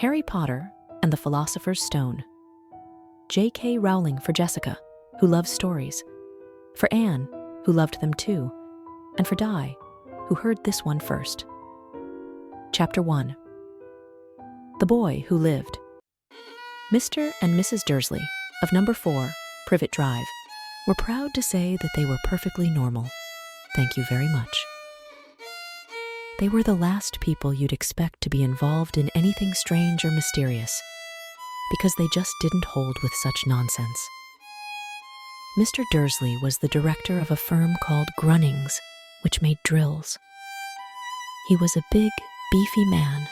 Harry Potter and the Philosopher's Stone. J.K. Rowling for Jessica, who loves stories, for Anne, who loved them too, and for Di, who heard this one first. Chapter 1. The Boy Who Lived. Mr. and Mrs. Dursley, of number 4, Privet Drive, were proud to say that they were perfectly normal. Thank you very much. They were the last people you'd expect to be involved in anything strange or mysterious, because they just didn't hold with such nonsense. Mr. Dursley was the director of a firm called Grunnings, which made drills. He was a big, beefy man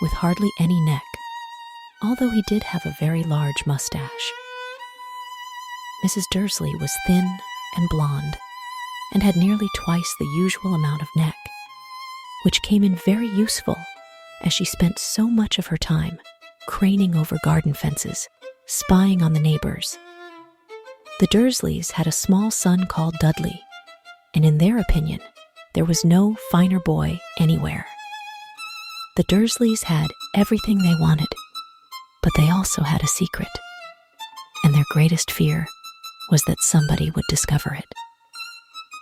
with hardly any neck, although he did have a very large mustache. Mrs. Dursley was thin and blonde, and had nearly twice the usual amount of neck, which came in very useful as she spent so much of her time craning over garden fences, spying on the neighbors. The Dursleys had a small son called Dudley, and in their opinion, there was no finer boy anywhere. The Dursleys had everything they wanted, but they also had a secret, and their greatest fear was that somebody would discover it.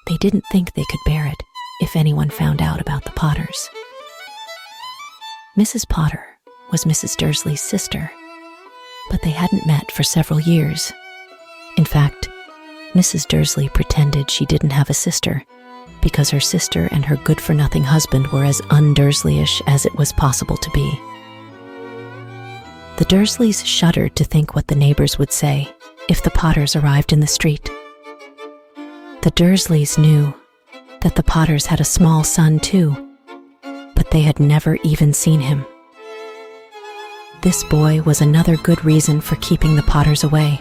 They didn't think they could bear it if anyone found out about the Potters. Mrs. Potter was Mrs. Dursley's sister, but they hadn't met for several years. In fact, Mrs. Dursley pretended she didn't have a sister because her sister and her good-for-nothing husband were as un-Dursleyish as it was possible to be. The Dursleys shuddered to think what the neighbors would say if the Potters arrived in the street. The Dursleys knew that the Potters had a small son too, but they had never even seen him. This boy was another good reason for keeping the Potters away.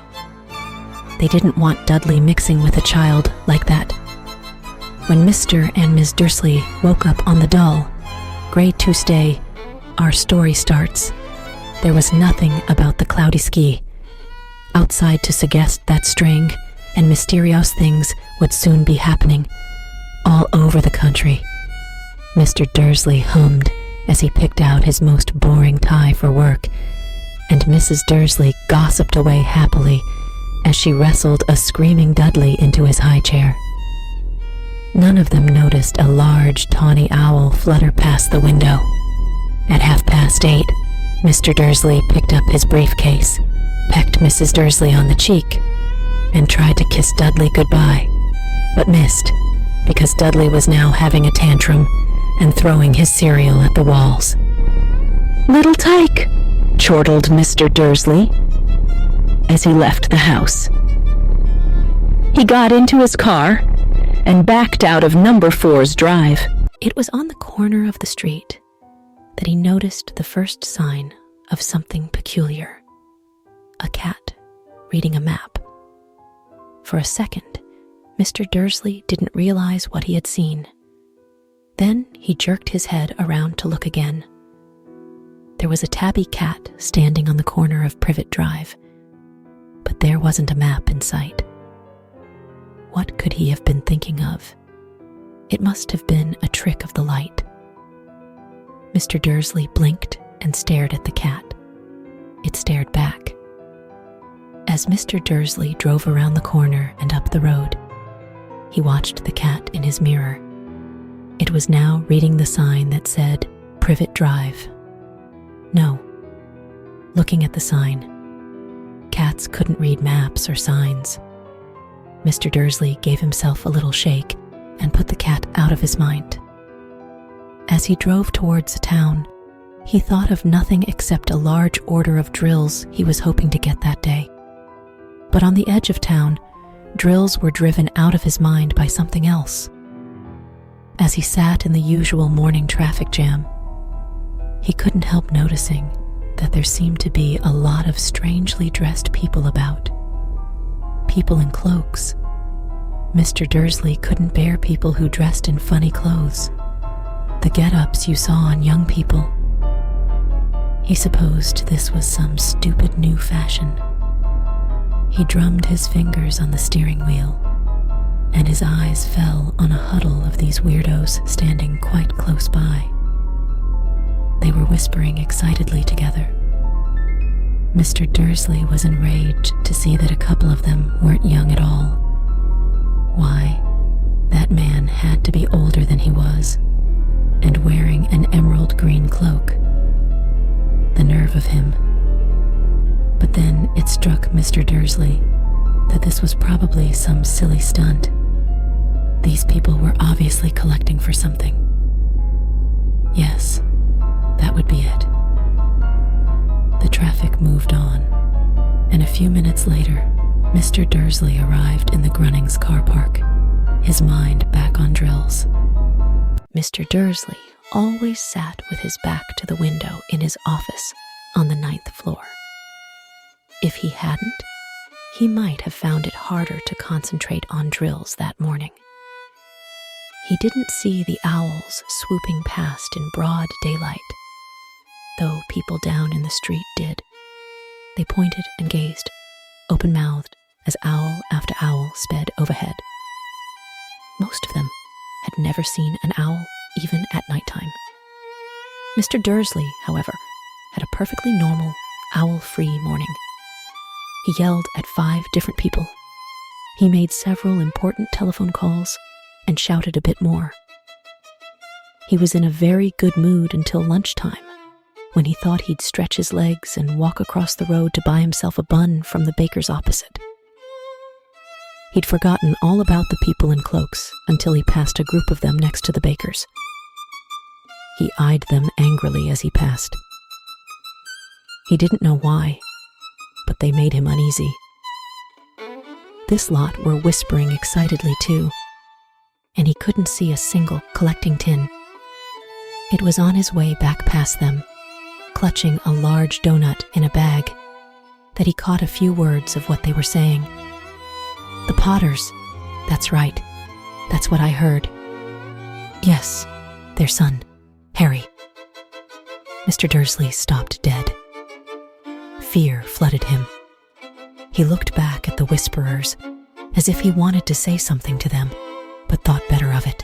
They didn't want Dudley mixing with a child like that. When Mr. and Ms. Dursley woke up on the dull, gray Tuesday our story starts, there was nothing about the cloudy sky outside to suggest that strange and mysterious things would soon be happening all over the country. Mr. Dursley hummed as he picked out his most boring tie for work, and Mrs. Dursley gossiped away happily as she wrestled a screaming Dudley into his high chair. None of them noticed a large tawny owl flutter past the window. At 8:30, Mr. Dursley picked up his briefcase, pecked Mrs. Dursley on the cheek, and tried to kiss Dudley goodbye, but missed because Dudley was now having a tantrum and throwing his cereal at the walls. "Little tyke," chortled Mr. Dursley as he left the house. He got into his car and backed out of number 4's drive. It was on the corner of the street that he noticed the first sign of something peculiar: a cat reading a map. For a second, Mr. Dursley didn't realize what he had seen. Then he jerked his head around to look again. There was a tabby cat standing on the corner of Privet Drive, but there wasn't a map in sight. What could he have been thinking of? It must have been a trick of the light. Mr. Dursley blinked and stared at the cat. It stared back. As Mr. Dursley drove around the corner and up the road, he watched the cat in his mirror. It was now reading the sign that said Privet Drive. No. Looking at the sign, cats couldn't read maps or signs. Mr. Dursley gave himself a little shake and put the cat out of his mind. As he drove towards the town, he thought of nothing except a large order of drills he was hoping to get that day. But on the edge of town, drills were driven out of his mind by something else. As he sat in the usual morning traffic jam, he couldn't help noticing that there seemed to be a lot of strangely dressed people about. People in cloaks. Mr. Dursley couldn't bear people who dressed in funny clothes, the get-ups you saw on young people. He supposed this was some stupid new fashion. He drummed his fingers on the steering wheel, and his eyes fell on a huddle of these weirdos standing quite close by. They were whispering excitedly together, Mr. Dursley was enraged to see that a couple of them weren't young at all. Why, that man had to be older than he was, and wearing an emerald green cloak. The nerve of him. But then it struck Mr. Dursley that this was probably some silly stunt. These people were obviously collecting for something. Yes, that would be it. The traffic moved on, and a few minutes later, Mr. Dursley arrived in the Grunnings car park, his mind back on drills. Mr. Dursley always sat with his back to the window in his office on the 9th floor. If he hadn't, he might have found it harder to concentrate on drills that morning. He didn't see the owls swooping past in broad daylight, though people down in the street did. They pointed and gazed, open-mouthed, as owl after owl sped overhead. Most of them had never seen an owl even at nighttime. Mr. Dursley, however, had a perfectly normal, owl-free morning. He yelled at 5 different people. He made several important telephone calls and shouted a bit more. He was in a very good mood until lunchtime, when he thought he'd stretch his legs and walk across the road to buy himself a bun from the baker's opposite. He'd forgotten all about the people in cloaks until he passed a group of them next to the baker's. He eyed them angrily as he passed. He didn't know why, but they made him uneasy. This lot were whispering excitedly too, and he couldn't see a single collecting tin. It was on his way back past them, clutching a large donut in a bag, that he caught a few words of what they were saying. The Potters. That's right. That's what I heard. Yes, their son, Harry. Mr. Dursley stopped dead. Fear flooded him. He looked back at the whisperers, as if he wanted to say something to them, but thought better of it.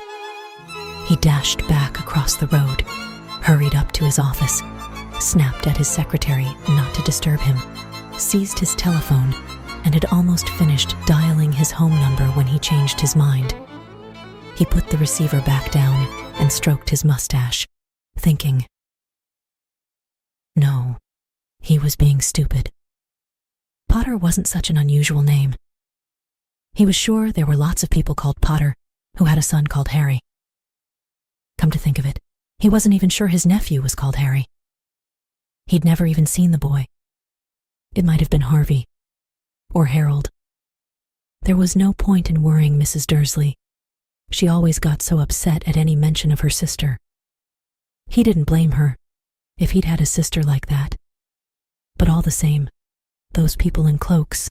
He dashed back across the road, hurried up to his office, snapped at his secretary not to disturb him, seized his telephone, and had almost finished dialing his home number when he changed his mind. He put the receiver back down and stroked his mustache, thinking, no, he was being stupid. Potter wasn't such an unusual name. He was sure there were lots of people called Potter who had a son called Harry. Come to think of it, he wasn't even sure his nephew was called Harry. He'd never even seen the boy. It might have been Harvey or Harold. There was no point in worrying Mrs. Dursley. She always got so upset at any mention of her sister. He didn't blame her if he'd had a sister like that. But all the same, those people in cloaks